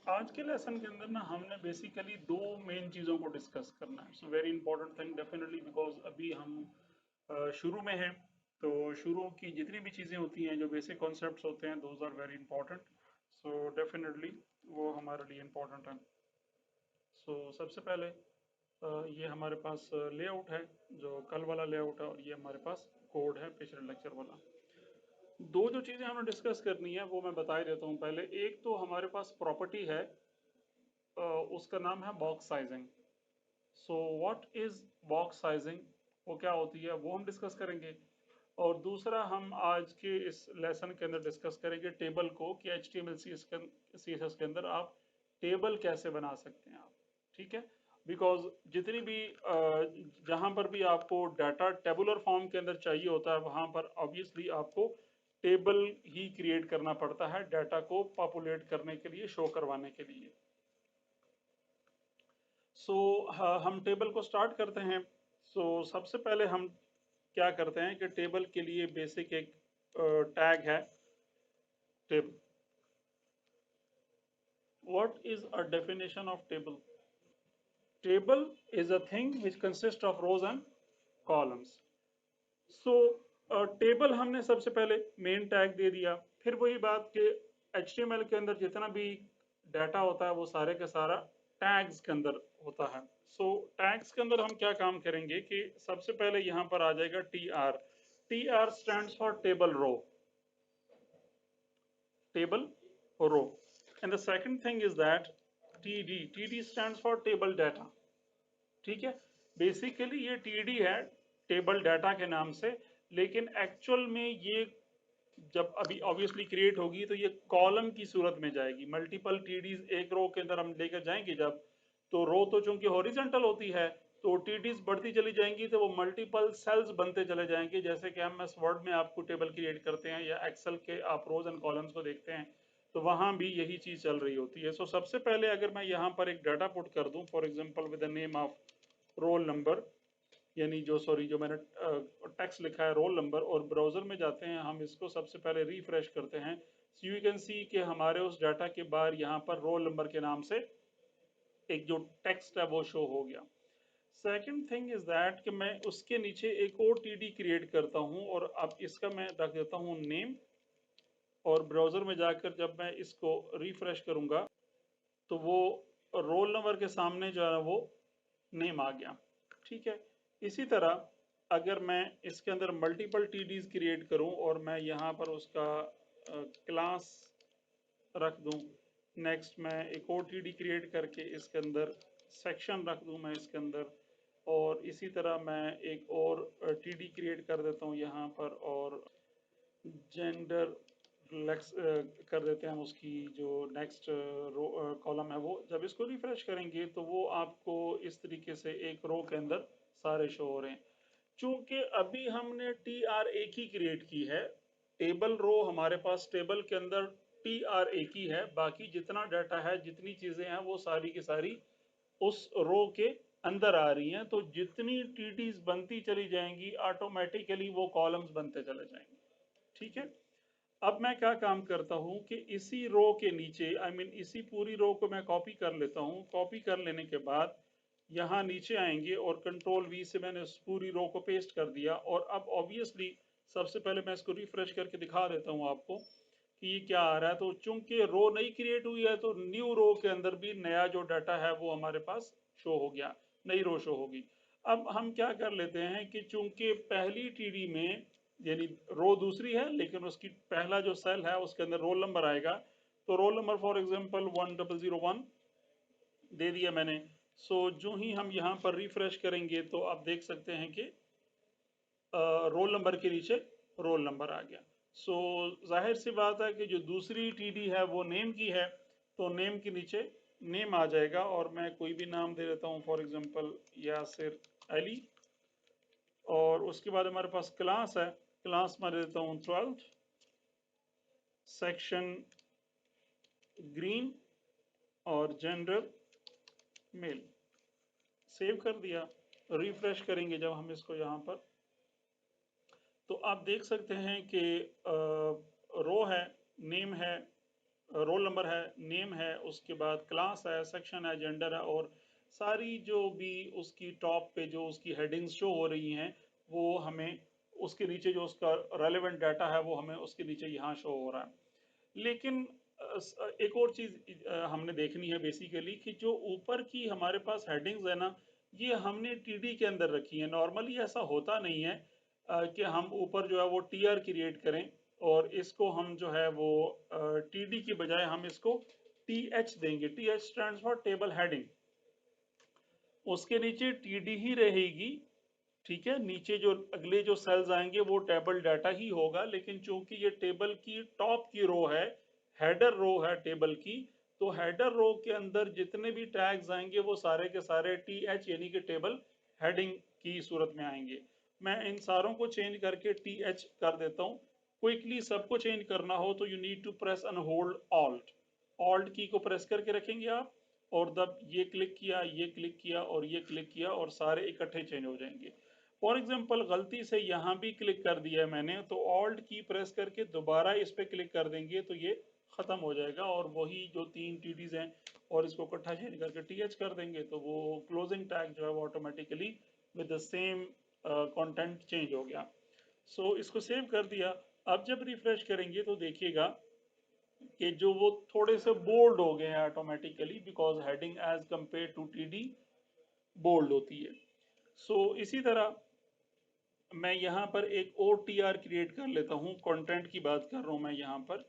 आज के लेसन के अंदर ना हमने बेसिकली दो मेन चीज़ों को डिस्कस करना है। So very important thing definitely, because अभी हम शुरू में हैं। तो शुरू की जितनी भी चीज़ें होती हैं, जो बेसिक कॉन्सेप्ट्स होते हैं, those are very important. So definitely वो हमारे लिए इंपॉर्टेंट है। सो सबसे पहले ये हमारे पास लेआउट है, जो कल वाला लेआउट है, और ये हमारे पास कोड है पिछले लेक्चर वाला। दो जो चीज़ें हमें डिस्कस करनी है वो मैं बता ही देता हूँ पहले। एक तो हमारे पास प्रॉपर्टी है, उसका नाम है box sizing. So what is box sizing, वो क्या होती है वो हम डिस्कस करेंगे। और दूसरा हम आज के इस लेसन के अंदर डिस्कस करेंगे टेबल को, कि H T M L C S S के अंदर आप टेबल कैसे बना सकते हैं आप। ठीक है, बिकॉज जितनी भी जहां पर भी आपको डाटा टेबुलर फॉर्म के अंदर चाहिए होता है, वहां पर ऑब्वियसली आपको टेबल ही क्रिएट करना पड़ता है डाटा को पॉपुलेट करने के लिए, शो करवाने के लिए। सो हम टेबल को स्टार्ट करते हैं। सबसे पहले हम क्या करते हैं कि टेबल के लिए बेसिक एक टैग है, table. What is a definition of table? Table is a thing which consist of rose and columns. So table हमने सबसे पहले मेन टैग दे दिया। फिर वही बात कि HTML के अंदर जितना भी डाटा होता है वो सारे का सारा टैग्स के अंदर होता है। टैग्स के अंदर हम क्या काम करेंगे कि सबसे पहले यहाँ पर आ जाएगा TR। TR stands for table row, table row. And the second thing is that TD stands for table data। ठीक है, बेसिकली ये TD है टेबल डाटा के नाम से, लेकिन एक्चुअल में ये जब अभी ऑब्वियसली क्रिएट होगी तो ये कॉलम की सूरत में जाएगी। मल्टीपल टीडीज एक रो के अंदर हम लेकर जाएंगे जब, तो रो तो चूंकि हॉरिजॉन्टल होती है, तो टीडीज बढ़ती चली जाएंगी, तो वो मल्टीपल सेल्स बनते चले जाएंगे। जैसे कि MS वर्ड में आपको टेबल क्रिएट करते हैं, या एक्सेल के आप रोज एंड कॉलम्स को देखते हैं, तो वहां भी यही चीज चल रही होती है। सबसे पहले अगर मैं यहाँ पर एक डाटा पुट कर दूं, for example with the name of roll number, यानी जो सॉरी जो मैंने टेक्स्ट लिखा है रोल नंबर, और ब्राउजर में जाते हैं हम, इसको सबसे पहले रिफ्रेश करते हैं। सो यू कैन सी कि हमारे उस डाटा के बाहर यहाँ पर रोल नंबर के नाम से एक जो टेक्स्ट है वो शो हो गया। सेकंड थिंग इज दैट कि मैं उसके नीचे एक और TD क्रिएट करता हूँ, और अब इसका मैं रख देता हूँ नेम। और ब्राउजर में जाकर जब मैं इसको रिफ्रेश करूंगा, तो वो रोल नंबर के सामने जो है वो नेम आ गया। ठीक है, इसी तरह अगर मैं इसके अंदर मल्टीपल TDs क्रिएट करूं, और मैं यहाँ पर उसका क्लास रख दूं, नेक्स्ट मैं एक और TD क्रिएट करके इसके अंदर सेक्शन रख दूं मैं इसके अंदर, और इसी तरह मैं एक और TD क्रिएट कर देता हूं यहाँ पर, और जेंडर कर देते हैं हम उसकी जो नेक्स्ट कॉलम है वो। जब इसको रिफ्रेश करेंगे तो वो आपको इस तरीके से एक रो के अंदर सारे शो हो रहे हैं। चूंकि अभी हमने TR एक ही क्रिएट की है, टेबल रो हमारे पास टेबल के अंदर TR एक ही है, बाकी जितना डाटा है जितनी चीजें हैं वो सारी की सारी उस रो के अंदर आ रही हैं। तो जितनी TDs बनती चली जाएंगी, ऑटोमेटिकली वो कॉलम्स बनते चले जाएंगे। ठीक है, अब मैं क्या काम करता हूं कि इसी रो के नीचे, आई मीन इसी पूरी रो को मैं कॉपी कर लेता हूं। कॉपी कर लेने के बाद यहाँ नीचे आएंगे, और कंट्रोल V से मैंने उस पूरी रो को पेस्ट कर दिया। और अब ऑब्वियसली सबसे पहले मैं इसको रिफ्रेश करके दिखा देता हूँ आपको कि ये क्या आ रहा है। तो चूंकि रो नई क्रिएट हुई है, तो न्यू रो के अंदर भी नया जो डाटा है वो हमारे पास शो हो गया, नई रो शो होगी। अब हम क्या कर लेते हैं कि चूंकि पहली TD में, यानी रो दूसरी है लेकिन उसकी पहला जो सेल है उसके अंदर रोल नंबर आएगा, तो रोल नंबर फॉर एग्जांपल 1001 दे दिया मैंने। जो ही हम यहाँ पर रिफ्रेश करेंगे तो आप देख सकते हैं कि रोल नंबर के नीचे रोल नंबर आ गया। जाहिर सी बात है कि जो दूसरी TD है वो नेम की है, तो नेम के नीचे नेम आ जाएगा, और मैं कोई भी नाम दे देता हूँ, फॉर एग्जांपल यासिर अली। और उसके बाद हमारे पास क्लास है, क्लास में दे देता हूँ 12th, सेक्शन ग्रीन, और जेंडर मेल। सेव कर दिया, रिफ्रेश करेंगे जब हम इसको यहाँ पर, तो आप देख सकते हैं कि रो है, नेम है, रोल नंबर है, नेम है, उसके बाद क्लास है, सेक्शन है, जेंडर है, और सारी जो भी उसकी टॉप पे जो उसकी हेडिंग्स शो हो रही हैं वो हमें उसके नीचे जो उसका रेलेवेंट डाटा है वो हमें उसके नीचे यहाँ शो हो रहा है। लेकिन एक और चीज हमने देखनी है बेसिकली कि जो ऊपर की हमारे पास हेडिंग्स है ना, ये हमने टीडी के अंदर रखी है। नॉर्मली ऐसा होता नहीं है कि हम ऊपर जो है वो टीआर क्रिएट करें और इसको हम जो है वो टीडी की बजाय हम इसको टीएच देंगे। TH stands for table heading. उसके नीचे टीडी ही रहेगी, ठीक है। नीचे जो अगले जो सेल्स आएंगे वो टेबल डाटा ही होगा, लेकिन चूंकि ये टेबल की टॉप की रो है, हेडर रो है टेबल की, तो हेडर रो के अंदर जितने भी टैग्स आएंगे वो सारे के सारे टी एच यानी कि टेबल हेडिंग की सूरत में आएंगे। मैं इन सारों को चेंज करके टी एच कर देता हूँ। क्विकली सबको चेंज करना हो तो you need to press and hold alt. Alt key को प्रेस करके रखेंगे आप, और जब ये क्लिक किया, ये क्लिक किया और ये क्लिक किया और सारे इकट्ठे चेंज हो जाएंगे। फॉर एग्जाम्पल गलती से यहाँ भी क्लिक कर दिया मैंने, तो ऑल्ट की प्रेस करके दोबारा इस पे क्लिक कर देंगे तो ये खत्म हो जाएगा, और वही जो 3 टीडीज हैं और इसको इकट्ठा चेंज करके टीएच कर देंगे तो वो क्लोजिंग टैग जो है वो automatically with the same content change हो गया। सो इसको सेव कर दिया। अब जब रिफ्रेश करेंगे तो देखिएगा कि जो वो थोड़े से बोल्ड हो गए हैं automatically, because heading as compare to TD bold होती है। सो इसी तरह मैं यहाँ पर एक और टी आर क्रिएट कर लेता हूँ। कंटेंट की बात कर रहा हूँ मैं यहाँ पर,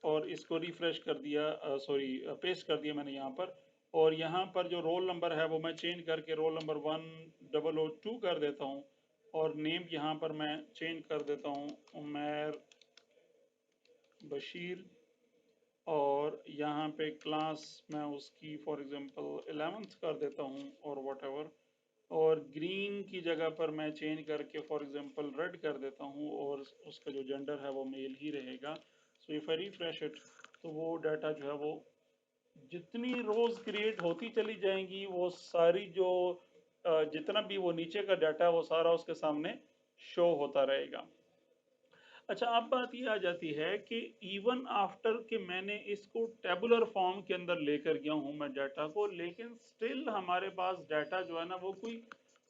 और इसको रिफ्रेश कर दिया, सॉरी पेस्ट कर दिया मैंने यहाँ पर। और यहाँ पर जो रोल नंबर है वो मैं चेंज करके रोल नंबर 1002 कर देता हूँ, और नेम यहाँ पर मैं चेंज कर देता हूँ उमैर बशीर, और यहाँ पे क्लास मैं उसकी फॉर एग्जांपल 11th कर देता हूँ और व्हाटएवर, और ग्रीन की जगह पर मैं चेंज करके फॉर एग्जांपल रेड कर देता हूँ, और उसका जो जेंडर है वो मेल ही रहेगा। So if I refresh it तो वो डाटा जो है वो जितनी रोज क्रिएट होती चली जाएंगी वो सारी जो जितना भी वो नीचे का डाटा है वो सारा उसके सामने शो होता रहेगा। अच्छा, अब बात ये आ जाती है कि इवन आफ्टर कि मैंने इसको टेबुलर फॉर्म के अंदर लेकर गया हूं मैं डाटा को, लेकिन स्टिल हमारे पास डाटा जो है ना वो कोई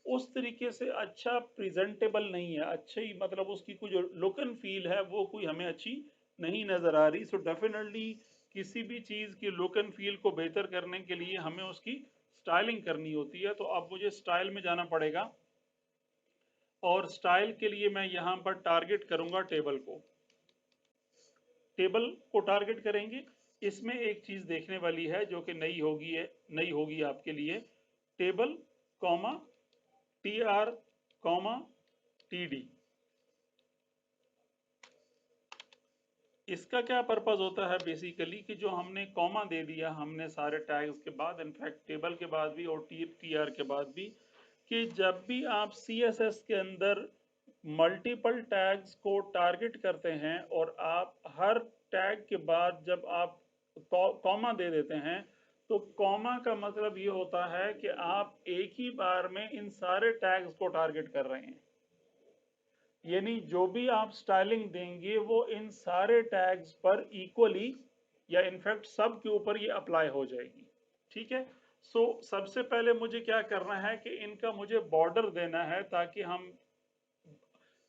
उस तरीके से अच्छा प्रेजेंटेबल नहीं है। अच्छी मतलब उसकी कोई जो लुक एंड फील है वो कोई हमें अच्छी नहीं नजर आ रही। सो डेफिनेटली किसी भी चीज की लुक एंड फील को बेहतर करने के लिए हमें उसकी स्टाइलिंग करनी होती है। तो अब मुझे स्टाइल में जाना पड़ेगा, और स्टाइल के लिए मैं यहाँ पर टारगेट करूंगा टेबल को। टेबल को टारगेट करेंगे। इसमें एक चीज देखने वाली है जो कि नई होगी आपके लिए। Table comma T R comma T D. इसका क्या पर्पज होता है बेसिकली कि जो हमने कॉमा दे दिया हमने सारे टैग्स के बाद, इनफैक्ट टेबल के बाद भी और टी आर के बाद भी, कि जब भी आप सी एस एस के अंदर मल्टीपल टैग्स को टारगेट करते हैं और आप हर टैग के बाद जब आप कॉमा दे देते हैं, तो कॉमा का मतलब ये होता है कि आप एक ही बार में इन सारे टैग्स को टारगेट कर रहे हैं। यानी जो भी आप स्टाइलिंग देंगे वो इन सारे टैग्स पर इक्वली या इनफैक्ट सब के ऊपर ये अप्लाई हो जाएगी। ठीक है। सो सबसे पहले मुझे क्या करना है कि इनका मुझे बॉर्डर देना है, ताकि हम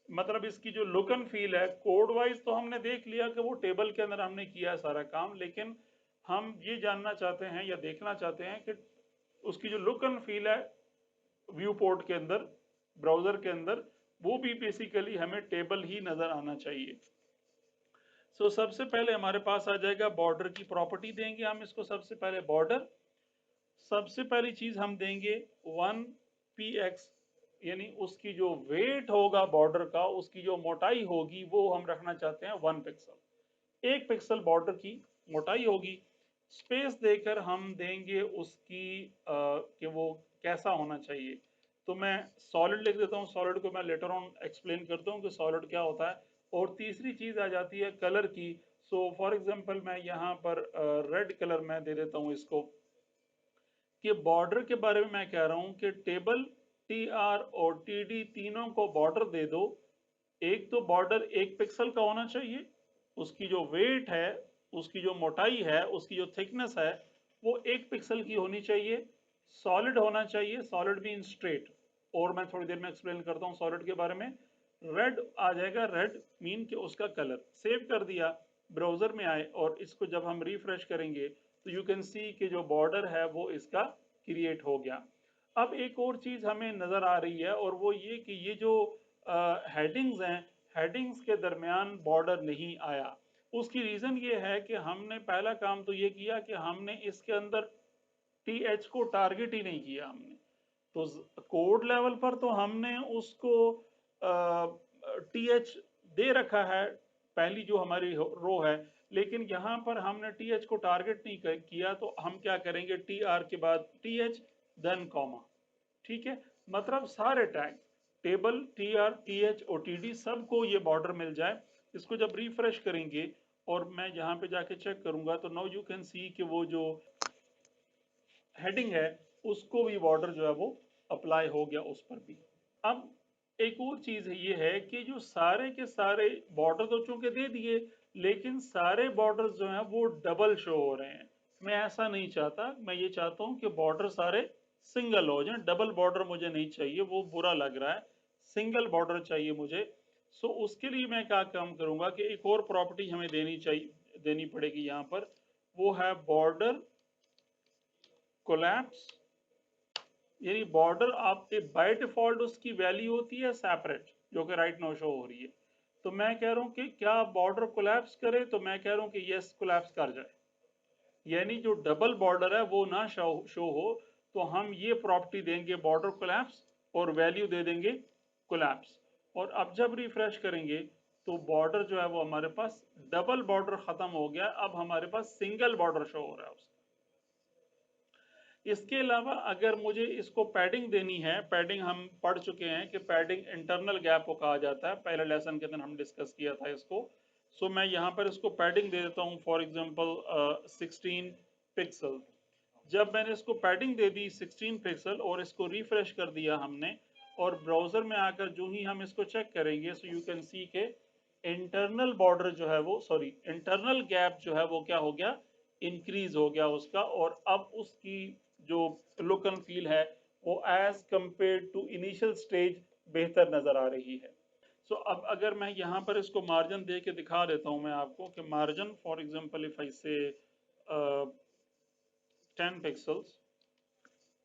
मतलब इसकी जो लुक एंड फील है, कोड वाइज तो हमने देख लिया कि वो टेबल के अंदर हमने किया है सारा काम, लेकिन हम ये जानना चाहते हैं या देखना चाहते हैं कि उसकी जो लुक एंड फील है व्यू पोर्ट के अंदर, ब्राउजर के अंदर, वो भी बेसिकली हमें टेबल ही नजर आना चाहिए। सो सबसे पहले हमारे पास आ जाएगा बॉर्डर की प्रॉपर्टी देंगे हम इसको। सबसे पहले बॉर्डर, सबसे पहली चीज हम देंगे 1px, यानी उसकी जो वेट होगा बॉर्डर का, उसकी जो मोटाई होगी वो हम रखना चाहते हैं 1 पिक्सल। 1 पिक्सल बॉर्डर की मोटाई होगी। स्पेस देकर हम देंगे उसकी कि वो कैसा होना चाहिए। तो मैं सॉलिड लिख देता हूँ। सॉलिड को मैं लेटर ऑन एक्सप्लेन करता हूँ कि सॉलिड क्या होता है। और तीसरी चीज आ जाती है कलर की। सो फॉर एग्जांपल मैं यहाँ पर रेड कलर मैं दे देता हूँ इसको। कि बॉर्डर के बारे में मैं कह रहा हूं कि टेबल टी आर और टी डी तीनों को बॉर्डर दे दो। एक तो बॉर्डर 1 पिक्सल का होना चाहिए, उसकी जो वेट है उसकी जो मोटाई है, उसकी जो थिकनेस है, वो 1 पिक्सल की होनी चाहिए, सॉलिड होना चाहिए, सॉलिड मीन स्ट्रेट। और मैं थोड़ी देर में एक्सप्लेन करता हूँ सॉलिड के बारे में। रेड आ जाएगा, रेड मीन कि उसका कलर। सेव कर दिया, ब्राउजर में आए और इसको जब हम रिफ्रेश करेंगे तो यू कैन सी कि जो बॉर्डर है वो इसका क्रिएट हो गया। अब एक और चीज हमें नजर आ रही है और वो ये कि ये जो हेडिंग्स हैं, हेडिंग्स के दरमियान बॉर्डर नहीं आया। उसकी रीजन ये है कि हमने पहला काम तो ये किया कि हमने इसके अंदर टीएच को टारगेट ही नहीं किया हमने। तो कोड लेवल पर तो हमने उसको टीएच दे रखा है, पहली जो हमारी रो है, लेकिन यहाँ पर हमने टीएच को टारगेट नहीं किया। तो हम क्या करेंगे, टी आर के बाद टीएच देन कॉमा। ठीक है, मतलब सारे tag table, T R, T H और टी डी सबको ये बॉर्डर मिल जाए। इसको जब रिफ्रेश करेंगे और मैं यहाँ पे जाके चेक करूंगा तो नाउ यू कैन सी कि वो जो हेडिंग है उसको भी बॉर्डर जो है वो अप्लाई हो गया उस पर भी। अब एक और चीज ये है कि जो सारे के सारे बॉर्डर तो चूंकि दे दिए, लेकिन सारे बॉर्डर जो हैं वो डबल शो हो रहे हैं। मैं ऐसा नहीं चाहता, मैं ये चाहता हूं कि बॉर्डर सारे सिंगल हो जाएं। डबल बॉर्डर मुझे नहीं चाहिए, वो बुरा लग रहा है, सिंगल बॉर्डर चाहिए मुझे। सो उसके लिए मैं क्या काम करूंगा कि एक और प्रॉपर्टी हमें देनी पड़ेगी यहाँ पर, वो है बॉर्डर कोलैप्स। यानी बॉर्डर आपके बाय डिफॉल्ट उसकी वैल्यू होती है सेपरेट, जो कि राइट नाउ शो हो रही है। तो मैं कह रहा हूं कि क्या बॉर्डर कोलैप्स करे, तो मैं कह रहा हूं कि यस कोलैप्स कर जाए, यानी जो डबल बॉर्डर है वो ना शो हो। तो हम ये प्रॉपर्टी देंगे बॉर्डर कोलैप्स और वैल्यू दे देंगे कोलैप्स। और अब जब रिफ्रेश करेंगे तो बॉर्डर जो है वो हमारे पास डबल बॉर्डर खत्म हो गया, अब हमारे पास सिंगल बॉर्डर शो हो रहा है उसका। इसके अलावा अगर मुझे इसको पैडिंग देनी है, पैडिंग हम पढ़ चुके हैं कि पैडिंग इंटरनल गैप को कहा जाता है, पहले लेसन के अंदर हम डिस्कस किया था इसको। सो मैं यहाँ पर इसको पैडिंग दे देता हूँ, फॉर एग्जांपल 16 पिक्सल। जब मैंने इसको पैडिंग दे दी 16 पिक्सल और इसको रिफ्रेश कर दिया हमने, और ब्राउजर में आकर जो ही हम इसको चेक करेंगे सो यू कैन सी के इंटरनल बॉर्डर जो है वो, सॉरी इंटरनल गैप जो है वो क्या हो गया, इंक्रीज हो गया उसका। और अब उसकी जो लुक एंड फील है वो as compare to initial stage बेहतर नजर आ रही है। सो अब अगर मैं यहाँ पर इसको मार्जिन दे के दिखा देता हूँ मैं आपको कि margin for example if I से 10 पिक्सल्स,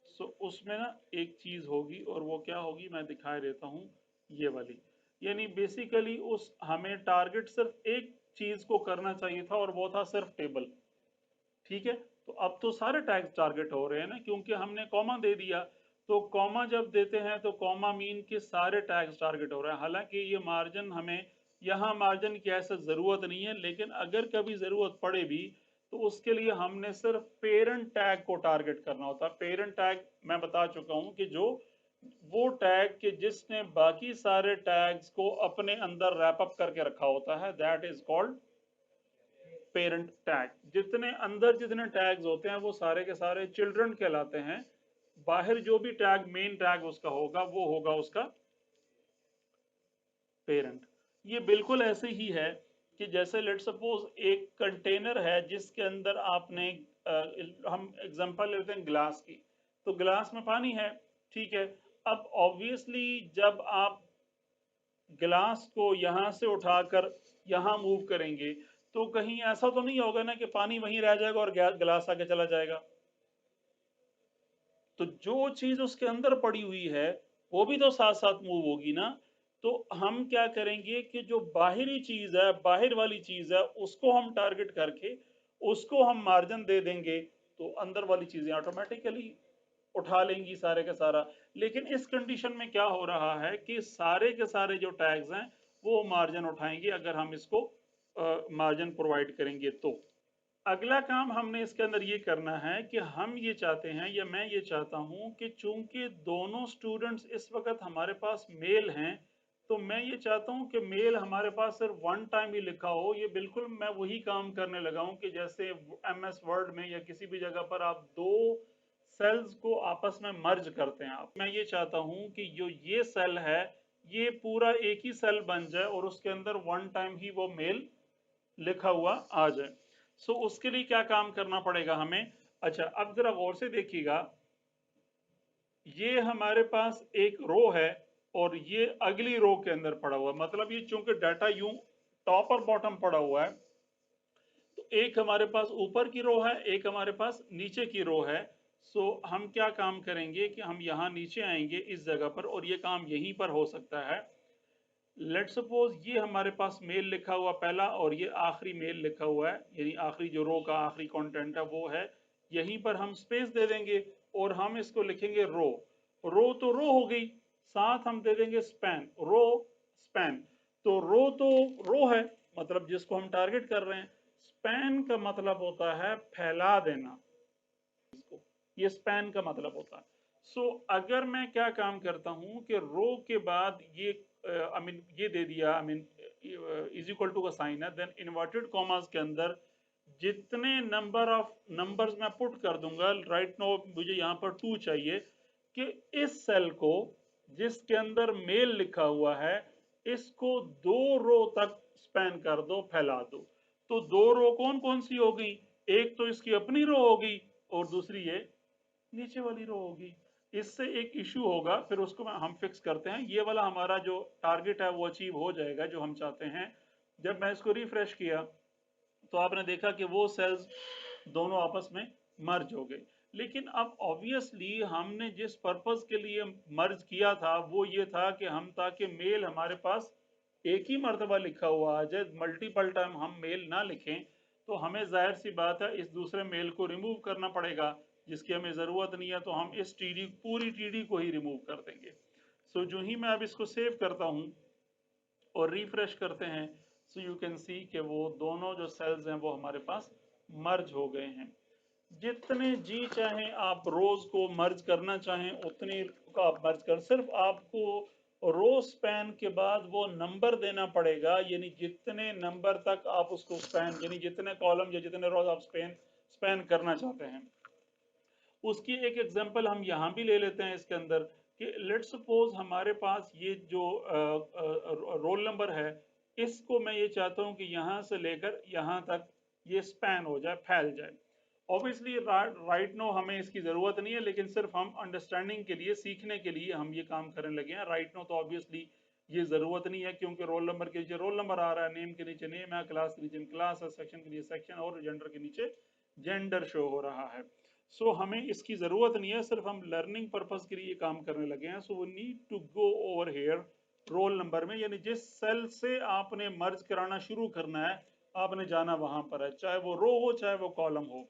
सो उसमें ना एक चीज होगी और वो क्या होगी मैं दिखा देता हूँ, ये वाली। यानी बेसिकली उस हमें टारगेट सिर्फ एक चीज को करना चाहिए था और वो था सिर्फ टेबल। ठीक है, तो अब तो सारे टैग्स टारगेट हो रहे हैं ना, क्योंकि हमने कॉमा दे दिया। तो कॉमा जब देते हैं तो कॉमा मीन के सारे टैग्स टारगेट हो रहे हैं। हालांकि ये मार्जिन हमें यहाँ मार्जिन की ऐसा जरूरत नहीं है, लेकिन अगर कभी जरूरत पड़े भी तो उसके लिए हमने सिर्फ पेरेंट टैग को टारगेट करना होता है। पेरेंट टैग मैं बता चुका हूं कि जो वो टैग के जिसने बाकी सारे टैग्स को अपने अंदर रैप अप करके रखा होता है, that is called parent tag. जितने अंदर जितने टैग्स होते हैं वो सारे के सारे चिल्ड्रन कहलाते हैं। बाहर जो भी टैग मेन टैग उसका होगा वो होगा उसका पेरेंट। ये बिल्कुल ऐसे ही है कि जैसे लेट सपोज एक कंटेनर है जिसके अंदर आपने हम एग्जांपल लेते हैं ग्लास की, तो ग्लास में पानी है। ठीक है, अब ऑब्वियसली जब आप गिलास को यहां से उठाकर यहां मूव करेंगे तो कहीं ऐसा तो नहीं होगा ना कि पानी वहीं रह जाएगा और गिलास आगे चला जाएगा। तो जो चीज उसके अंदर पड़ी हुई है वो भी तो साथ साथ मूव होगी ना। तो हम क्या करेंगे कि जो बाहरी चीज है, बाहर वाली चीज है, उसको हम टारगेट करके उसको हम मार्जिन दे देंगे, तो अंदर वाली चीजें ऑटोमेटिकली उठा लेंगी सारे का सारा। लेकिन इस कंडीशन में क्या हो रहा है कि सारे के सारे जो टैग्स हैं वो मार्जिन उठाएंगे अगर हम इसको मार्जिन प्रोवाइड करेंगे। तो अगला काम हमने इसके अंदर ये करना है कि हम ये चाहते हैं या मैं ये चाहता हूं कि चूंकि दोनों स्टूडेंट्स इस वक्त हमारे पास मेल हैं, तो मैं ये चाहता हूं कि मेल हमारे पास सिर्फ वन टाइम ही लिखा हो। ये बिल्कुल मैं वही काम करने लगा हूं कि जैसे एमएस वर्ड में या किसी भी जगह पर आप दो सेल्स को आपस में मर्ज करते हैं। आप मैं ये चाहता हूं कि जो ये सेल है ये पूरा एक ही सेल बन जाए और उसके अंदर वन टाइम ही वो मेल लिखा हुआ आ जाए। सो उसके लिए क्या काम करना पड़ेगा हमें? अच्छा, अब जरा गौर से देखिएगा, ये हमारे पास एक रो है और ये अगली रो के अंदर पड़ा हुआ है, मतलब ये चूंकि डाटा यूं टॉप और बॉटम पड़ा हुआ है, तो एक हमारे पास ऊपर की रो है, एक हमारे पास नीचे की रो है। सो हम क्या काम करेंगे कि हम यहाँ नीचे आएंगे इस जगह पर, और ये काम यहीं पर हो सकता है। लेट सपोज ये हमारे पास मेल लिखा हुआ पहला और ये आखिरी मेल लिखा हुआ है, यानी आखिरी जो रो का आखिरी कंटेंट है वो है। यहीं पर हम स्पेस दे देंगे और हम इसको लिखेंगे रो। रो तो रो हो गई, साथ हम दे देंगे स्पैन, रो स्पैन। तो रो है, मतलब जिसको हम टारगेट कर रहे हैं। स्पैन का मतलब होता है फैला देना, इसको ये स्पैन का मतलब होता है। सो अगर मैं क्या काम करता हूं कि रो के बाद ये आई मीन ये दे दिया, I mean is equal to का साइन है, देन इन्वर्टेड कॉमास के अंदर जितने नंबर ऑफ नंबर्स मैं पुट कर दूंगा, राइट नो मुझे यहाँ पर 2 चाहिए, कि इस सेल को जिसके अंदर मेल लिखा हुआ है, इसको 2 रो तक स्पैन कर दो, फैला दो। तो 2 रो कौन कौन सी हो गई? एक तो इसकी अपनी रो होगी और दूसरी ये नीचे वाली रो होगी। इससे एक इश्यू होगा, फिर उसको हम फिक्स करते हैं। ये वाला हमारा जो टारगेट है वो अचीव हो जाएगा जो हम चाहते हैं। जब मैं इसको रिफ्रेश किया तो आपने देखा कि वो सेल्स दोनों आपस में मर्ज हो गए। लेकिन अब ऑब्वियसली हमने जिस पर्पस के लिए मर्ज किया था वो ये था कि हम, ताकि मेल हमारे पास एक ही मर्तबा लिखा हुआ आ जाए, मल्टीपल टाइम हम मेल ना लिखें, तो हमें जाहिर सी बात है इस दूसरे मेल को रिमूव करना पड़ेगा, जिसकी हमें ज़रूरत नहीं है। तो हम इस टीडी, पूरी टीडी को ही रिमूव कर देंगे। सो जो ही मैं अब इसको सेव करता हूँ और रिफ्रेश करते हैं, सो यू कैन सी कि वो दोनों जो सेल्स हैं वो हमारे पास मर्ज हो गए हैं। जितने जी चाहें आप रोज को मर्ज करना चाहें उतने को आप मर्ज कर, सिर्फ आपको रो स्पैन के बाद वो नंबर देना पड़ेगा, यानी जितने नंबर तक आप उसको स्पैन, यानी जितने कॉलम या जितने रोज आप स्पैन करना चाहते हैं। उसकी एक एग्जांपल हम यहाँ भी ले लेते हैं इसके अंदर, कि लेट्स सपोज हमारे पास ये जो रोल नंबर है, इसको मैं ये चाहता हूँ कि यहाँ से लेकर यहाँ तक ये स्पैन हो जाए, फैल जाए। ऑब्वियसली राइट नो हमें इसकी ज़रूरत नहीं है, लेकिन सिर्फ हम अंडरस्टैंडिंग के लिए, सीखने के लिए हम ये काम करने लगे हैं। राइट नो तो ऑब्वियसली ये ज़रूरत नहीं है, क्योंकि रोल नंबर के नीचे रोल नंबर आ रहा है, नेम के नीचे नेम है, क्लास के नीचे क्लास है, सेक्शन के नीचे सेक्शन, और जेंडर के नीचे जेंडर शो हो रहा है। सो हमें इसकी ज़रूरत नहीं है, सिर्फ हम लर्निंग पर्पज़ के लिए काम करने लगे हैं। So we need to go over here roll number में, यानी जिस सेल से आपने मर्ज कराना शुरू करना है, आपने जाना वहां पर है, चाहे वो रो हो चाहे वो कॉलम हो।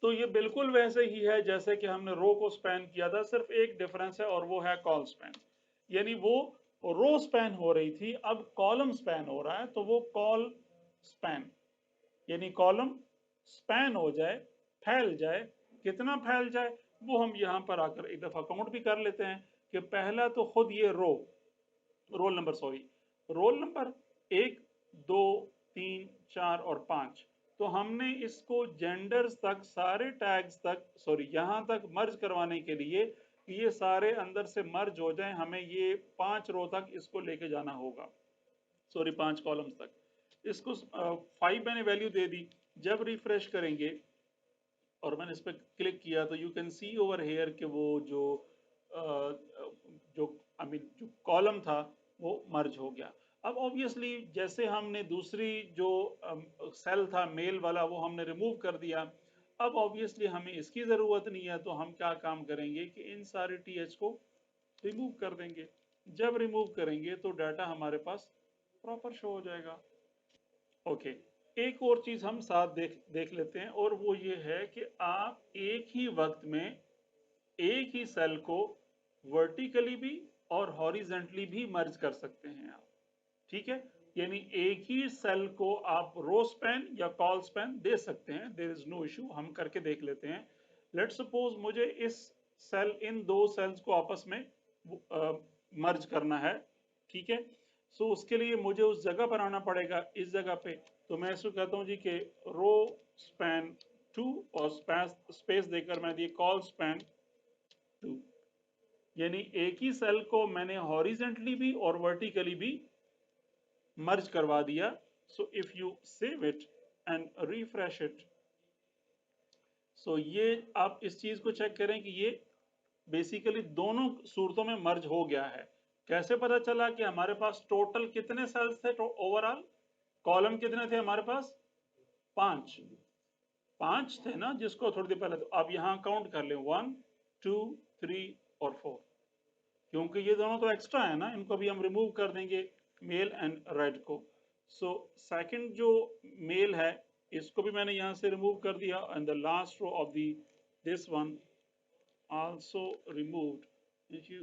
तो ये बिल्कुल वैसे ही है जैसे कि हमने रो को स्पैन किया था, सिर्फ एक डिफरेंस है और वो है कॉल स्पैन। यानी वो रो स्पैन हो रही थी, अब कॉलम स्पैन हो रहा है, तो वो कॉल स्पैन, यानी कॉलम स्पैन हो जाए, फैल जाए। कितना फैल जाए वो हम यहाँ पर आकर एक दफा काउंट भी कर लेते हैं, कि पहला तो खुद ये roll number, sorry, roll number 1, 2, 3, 4 और 5। तो हमने इसको जेंडर्स तक, सारे टैग्स तक, सॉरी यहाँ तक मर्ज करवाने के लिए कि ये सारे अंदर से मर्ज हो जाएं, हमें ये 5 रो तक इसको लेके जाना होगा, सॉरी 5 कॉलम्स तक। इसको 5 मैंने वैल्यू दे दी। जब रिफ्रेश करेंगे और मैंने इस पर क्लिक किया तो you can see over here कि वो जो जो आई मीन जो कॉलम था वो मर्ज हो गया। अब ऑब्वियसली जैसे हमने दूसरी जो सेल था मेल वाला वो हमने रिमूव कर दिया, अब ऑब्वियसली हमें इसकी ज़रूरत नहीं है, तो हम क्या काम करेंगे कि इन सारे टीएच को रिमूव कर देंगे। जब रिमूव करेंगे तो डाटा हमारे पास प्रॉपर शो हो जाएगा। ओके, एक और चीज हम साथ देख लेते हैं, और वो ये है कि आप एक ही वक्त में एक ही सेल को वर्टिकली भी और हॉरिजेंटली भी मर्ज कर सकते हैं आप। ठीक है, यानी एक ही सेल को आप रो स्पैन या कॉल स्पैन दे सकते हैं, देयर इज नो इशू। हम करके देख लेते हैं। लेट्स सपोज मुझे इस सेल, इन दो सेल्स को आपस में मर्ज करना है। ठीक है, सो उसके लिए मुझे उस जगह पर आना पड़ेगा, इस जगह पे। तो मैं इसको कहता हूँ जी कि रो स्पैन 2 और स्पेस देकर मैं दिए कॉल स्पैन 2, यानी एक ही सेल को मैंने हॉरिजेंटली भी और वर्टिकली भी मर्ज करवा दिया। So if you save it and refresh it. So ये आप इस चीज को चेक करें कि ये बेसिकली दोनों सूरतों में मर्ज हो गया है। कैसे पता चला कि हमारे पास टोटल कितने सेल्स थे, तो ओवरऑल कॉलम कितने थे हमारे पास, 5 5 थे ना, जिसको थोड़ी देर पहले, तो अब यहां काउंट कर ले 1 2 3 और 4, क्योंकि ये दोनों तो एक्स्ट्रा है ना, इनको भी हम रिमूव कर देंगे, मेल एंड रेड को। सो सेकंड जो मेल है इसको भी मैंने यहां से रिमूव कर दिया, and the last row of the this one also removed. If you,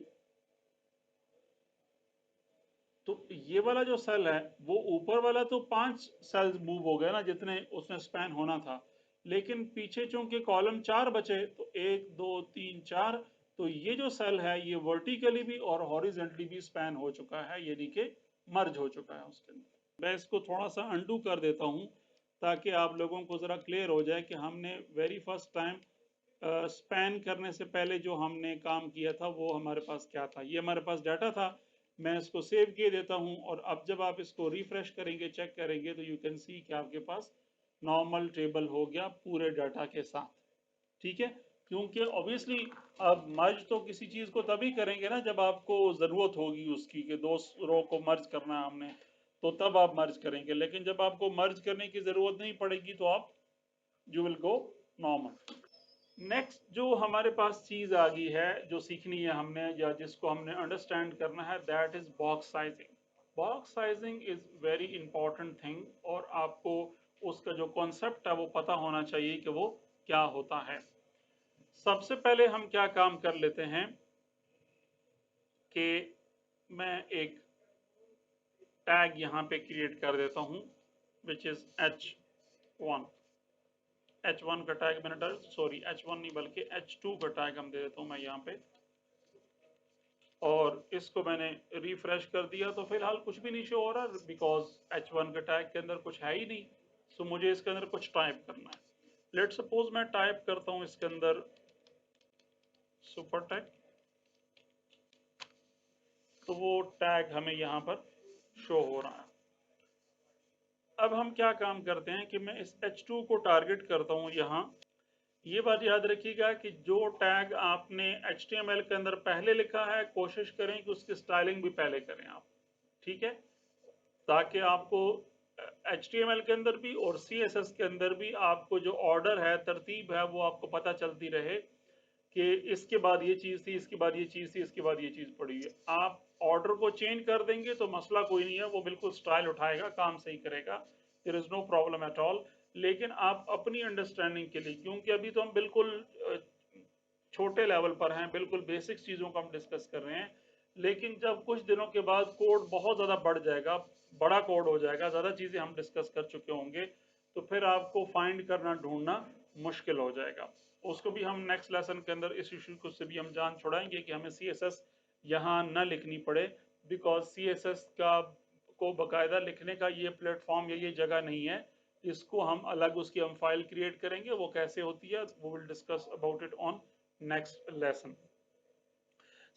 तो ये वाला जो सेल है वो ऊपर वाला तो 5 सेल्स मूव हो गए ना, जितने उसमें स्पैन होना था, लेकिन पीछे चूंकि कॉलम 4 बचे, तो 1 2 3 4, तो ये जो सेल है ये वर्टिकली भी और हॉरिजेंटली भी स्पैन हो चुका है, यानी कि मर्ज हो चुका है उसके अंदर। मैं इसको थोड़ा सा अंडू कर देता हूं ताकि आप लोगों को जरा क्लियर हो जाए कि हमने वेरी फर्स्ट टाइम स्पैन करने से पहले जो हमने काम किया था वो हमारे पास क्या था। ये हमारे पास डाटा था, मैं इसको सेव किए देता हूं, और अब जब आप इसको रिफ्रेश करेंगे, चेक करेंगे, तो यू कैन सी कि आपके पास नॉर्मल टेबल हो गया पूरे डाटा के साथ। ठीक है, क्योंकि ऑब्वियसली अब मर्ज तो किसी चीज को तभी करेंगे ना जब आपको जरूरत होगी उसकी, कि दो रो को मर्ज करना है हमने, तो तब आप मर्ज करेंगे, लेकिन जब आपको मर्ज करने की जरूरत नहीं पड़ेगी तो आप you will go normal. Next जो हमारे पास चीज आ गई है जो सीखनी है हमने, या जिसको हमने अंडरस्टैंड करना है, that is box sizing. Box sizing is very important thing, और आपको उसका जो कॉन्सेप्ट है वो पता होना चाहिए कि वो क्या होता है। सबसे पहले हम क्या काम कर लेते हैं कि मैं एक टैग यहां पे क्रिएट कर देता हूं, विच इज H1। H1 का टैग मैंने डाल, सॉरी H1 नहीं बल्कि H2 का टैग हम दे देता हूं मैं यहाँ पे, और इसको मैंने रिफ्रेश कर दिया तो फिलहाल कुछ भी नहीं शो हो रहा, बिकॉज H1 के टैग के अंदर कुछ है ही नहीं। सो मुझे इसके अंदर कुछ टाइप करना है। लेट सपोज मैं टाइप करता हूं इसके अंदर सुपर टैग, तो वो टैग हमें यहाँ पर शो हो रहा है। अब हम क्या काम करते हैं कि मैं इस H2 को टारगेट करता हूं यहाँ। ये बात याद रखिएगा कि जो टैग आपने HTML के अंदर पहले लिखा है, कोशिश करें कि उसकी स्टाइलिंग भी पहले करें आप, ठीक है, ताकि आपको HTML के अंदर भी और CSS के अंदर भी आपको जो ऑर्डर है, तरतीब है, वो आपको पता चलती रहे कि इसके बाद ये चीज़ थी, इसके बाद ये चीज़ थी, इसके बाद ये चीज़ पड़ी है। आप ऑर्डर को चेंज कर देंगे तो मसला कोई नहीं है, वो बिल्कुल स्टाइल उठाएगा, काम सही करेगा, there is no problem at all. लेकिन आप अपनी अंडरस्टैंडिंग के लिए, क्योंकि अभी तो हम बिल्कुल छोटे लेवल पर हैं, बिल्कुल बेसिक चीज़ों को हम डिस्कस कर रहे हैं, लेकिन जब कुछ दिनों के बाद कोड बहुत ज़्यादा बढ़ जाएगा, बड़ा कोड हो जाएगा, ज़्यादा चीज़ें हम डिस्कस कर चुके होंगे, तो फिर आपको फाइंड करना, ढूंढना मुश्किल हो जाएगा। उसको भी हम नेक्स्ट लेसन के अंदर इस इशू को से भी हम जान छुड़ाएंगे कि हमें CSS यहाँ न लिखनी पड़े, बिकॉज CSS का को बाकायदा लिखने का ये प्लेटफॉर्म या ये जगह नहीं है। इसको हम अलग, उसकी हम फाइल क्रिएट करेंगे, वो कैसे होती है वो will discuss about it on next lesson.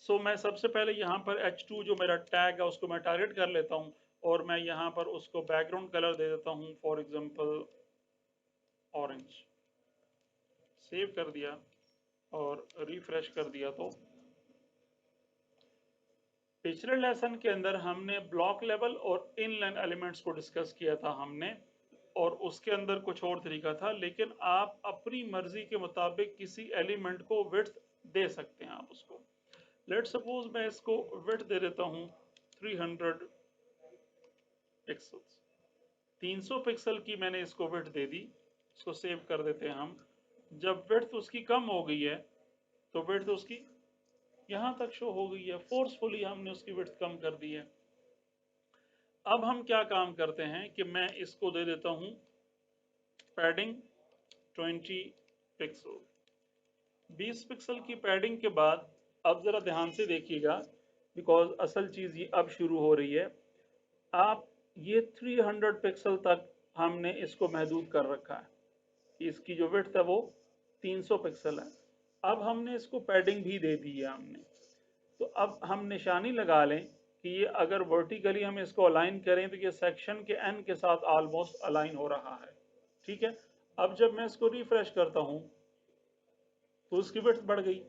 So मैं सबसे पहले यहाँ पर H2 जो मेरा टैग है उसको मैं टारगेट कर लेता हूँ, और मैं यहाँ पर उसको बैकग्राउंड कलर दे देता हूँ, फॉर एग्जांपल ऑरेंज। सेव कर दिया और रिफ्रेश कर दिया, तो पिछले लेसन के अंदर हमने ब्लॉक लेवल और इनलाइन एलिमेंट्स को डिस्कस किया था हमने, और उसके अंदर कुछ और तरीका था, लेकिन आप अपनी मर्जी के मुताबिक किसी एलिमेंट को विड्थ दे सकते हैं आप उसको। लेट सपोज मैं इसको विड्थ दे देता हूं 300 पिक्सल्स, 300 पिक्सल की मैंने इसको विड्थ दे दी। इसको सेव कर देते हैं हम। जब विड्थ उसकी कम हो गई है तो विड्थ उसकी यहां तक शो हो गई है, फोर्सफुली हमने उसकी विड्थ कम कर दी है। अब हम क्या काम करते हैं कि मैं इसको दे देता हूं पैडिंग 20 पिक्सल। 20 पिक्सल की पैडिंग के बाद अब जरा ध्यान से देखिएगा, बिकॉज असल चीज ये अब शुरू हो रही है। आप ये 300 पिक्सल तक हमने इसको महदूद कर रखा है, इसकी जो विड्थ है वो 300 पिक्सल है। अब हमने इसको पैडिंग भी दे दी है हमने, तो अब हम निशानी लगा लें कि ये अगर वर्टिकली हम इसको अलाइन करें तो ये सेक्शन के एन के साथ ऑलमोस्ट अलाइन हो रहा है। ठीक है। अब जब मैं इसको रिफ्रेश करता हूं तो उसकी विड्थ बढ़ गई।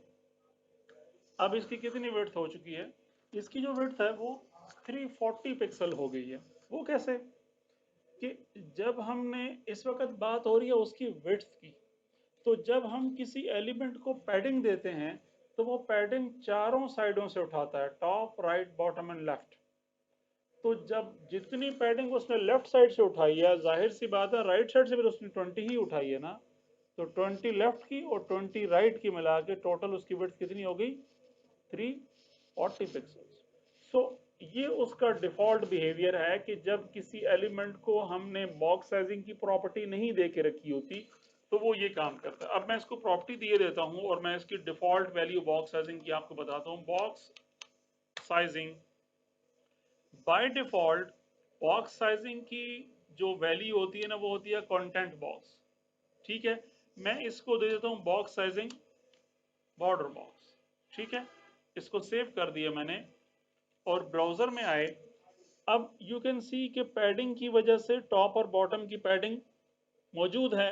अब इसकी कितनी विड्थ हो चुकी है? इसकी जो विड्थ है वो 340 पिक्सल हो गई है। वो कैसे? कि जब हमने, इस वक्त बात हो रही है उसकी विड्थ की, तो जब हम किसी एलिमेंट को पैडिंग देते हैं तो वो पैडिंग चारों साइडों से उठाता है, top, right, bottom and left. तो जब जितनी पैडिंग उसने लेफ्ट साइड से उठाई है, जाहिर सी बात है राइट साइड से भी उसने 20 ही उठाई है ना, तो 20 लेफ्ट की और 20 राइट की मिला के टोटल उसकी विड्थ कितनी हो गई? 340 पिक्सल्स। सो ये उसका डिफॉल्ट बिहेवियर है कि जब किसी एलिमेंट को हमने बॉक्स साइजिंग की प्रॉपर्टी नहीं दे के रखी होती तो वो ये काम करता है। अब मैं इसको प्रॉपर्टी दिए देता हूं और मैं इसकी डिफॉल्ट वैल्यू बॉक्स साइजिंग की आपको बताता हूं। Box sizing by default, box sizing की जो वैल्यू होती है ना, वो होती है कंटेंट बॉक्स। ठीक है, मैं इसको दे देता हूं बॉक्स साइजिंग बॉर्डर बॉक्स। ठीक है, इसको सेव कर दिया मैंने और ब्राउजर में आए। अब यू कैन सी कि पैडिंग की वजह से टॉप और बॉटम की पैडिंग मौजूद है,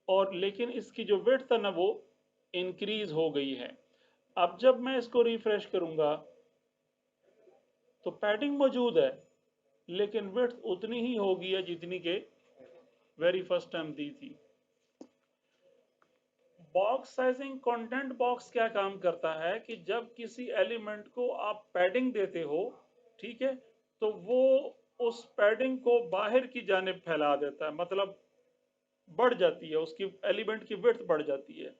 और लेकिन इसकी जो विड्थ है ना वो इंक्रीज हो गई है। अब जब मैं इसको रिफ्रेश करूंगा तो पैडिंग मौजूद है लेकिन विड्थ उतनी ही होगी है जितनी के वेरी फर्स्ट टाइम दी थी। बॉक्स साइजिंग कंटेंट बॉक्स क्या काम करता है कि जब किसी एलिमेंट को आप पैडिंग देते हो, ठीक है, तो वो उस पैडिंग को बाहर की जानिब फैला देता है, मतलब बढ़ जाती है, उसकी एलिमेंट की विड्थ बढ़ जाती है।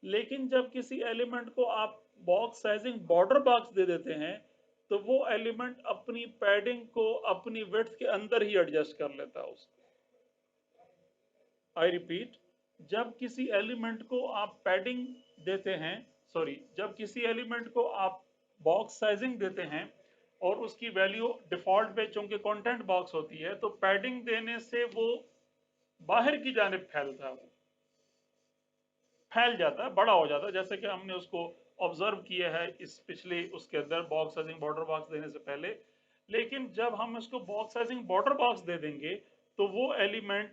लेकिन जब किसी एलिमेंट को आप बॉक्स साइजिंग बॉर्डर बॉक्स दे देते हैं तो वो एलिमेंट अपनी पैडिंग को अपनी विड्थ के अंदर ही एडजस्ट कर लेता है उसको। आई रिपीट, जब किसी एलिमेंट को आप पैडिंग देते हैं, सॉरी, जब किसी एलिमेंट को आप बॉक्स साइजिंग देते हैं और उसकी वैल्यू डिफॉल्ट पे चूंकि कंटेंट बॉक्स होती है तो पैडिंग देने से वो बाहर की जानिब फैलता है, फैल जाता है, बड़ा हो जाता है, जैसे कि हमने उसको ऑब्जर्व किया है इस पिछले उसके अंदर बॉक्स साइजिंग बॉर्डर बॉक्स देने से पहले। लेकिन जब हम इसको बॉक्स साइजिंग बॉर्डर बॉक्स दे देंगे तो वो एलिमेंट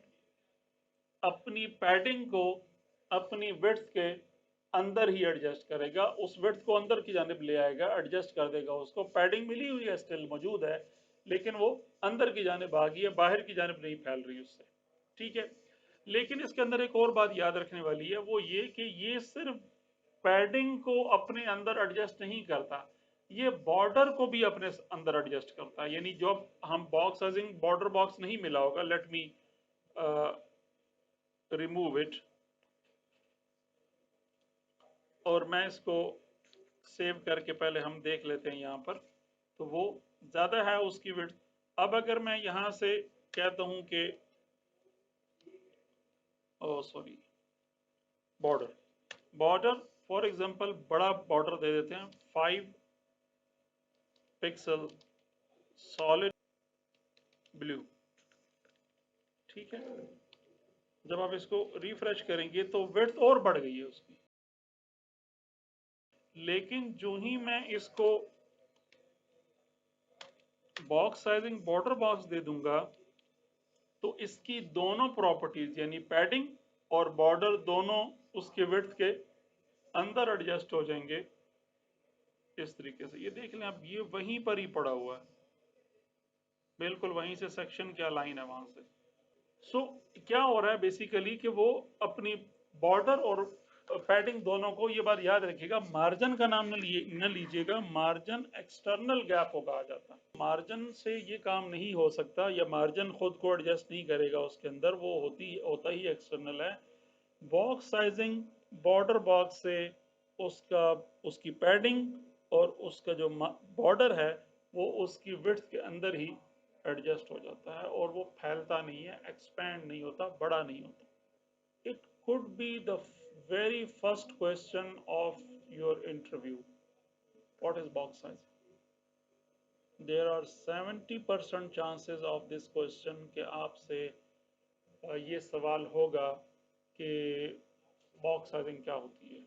अपनी पैडिंग को अपनी विड्थ के अंदर ही एडजस्ट करेगा, उस विड्थ को अंदर की जानिब ले आएगा, एडजस्ट कर देगा उसको। पैडिंग मिली हुई है, स्टिल मौजूद है, लेकिन वो अंदर की जानिब आ गई है, बाहर की जानिब नहीं फैल रही उससे। ठीक है, लेकिन इसके अंदर एक और बात याद रखने वाली है, वो ये कि ये सिर्फ पैडिंग को अपने अंदर एडजस्ट नहीं करता, ये बॉर्डर को भी अपने अंदर एडजस्ट करता है। यानी जो हम बॉक्स साइजिंग बॉर्डर बॉक्स नहीं मिला होगा, लेट मी रिमूव इट, और मैं इसको सेव करके पहले हम देख लेते हैं यहाँ पर, तो वो ज्यादा है उसकी विड्थ। अब अगर मैं यहाँ से कहता हूँ कि oh sorry, border, border for example बड़ा बॉर्डर दे देते हैं, 5 पिक्सल सॉलिड ब्लू। ठीक है, जब आप इसको रिफ्रेश करेंगे तो विड्थ और बढ़ गई है उसकी। लेकिन जो ही मैं इसको बॉक्स साइजिंग बॉर्डर बॉक्स दे दूंगा तो इसकी दोनों प्रॉपर्टीज यानी पैडिंग और बॉर्डर दोनों उसके विड्थ के अंदर एडजस्ट हो जाएंगे इस तरीके से। ये देख लें आप, ये वहीं पर ही पड़ा हुआ है, बिल्कुल वहीं से सेक्शन क्या लाइन है वहां से। सो क्या हो रहा है बेसिकली कि वो अपनी बॉर्डर और पैडिंग दोनों को, ये बात याद रखिएगा, मार्जिन का नाम न लीजिएगा, मार्जिन एक्सटर्नल गैप होगा आ जाता, मार्जिन से ये काम नहीं हो सकता, या मार्जिन खुद को एडजस्ट नहीं करेगा उसके अंदर, वो होता ही एक्सटर्नल है। बॉक्स साइजिंग बॉर्डर बॉक्स से उसका उसकी पैडिंग और उसका जो बॉर्डर है वो उसकी विड्थ के अंदर ही एडजस्ट हो जाता है और वो फैलता नहीं है, एक्सपैंड नहीं होता, बड़ा नहीं होता। It could be the very first question of your interview. What is box size? There are 70% chances of this question कि आपसे ये सवाल होगा कि बॉक्स साइजिंग क्या होती है।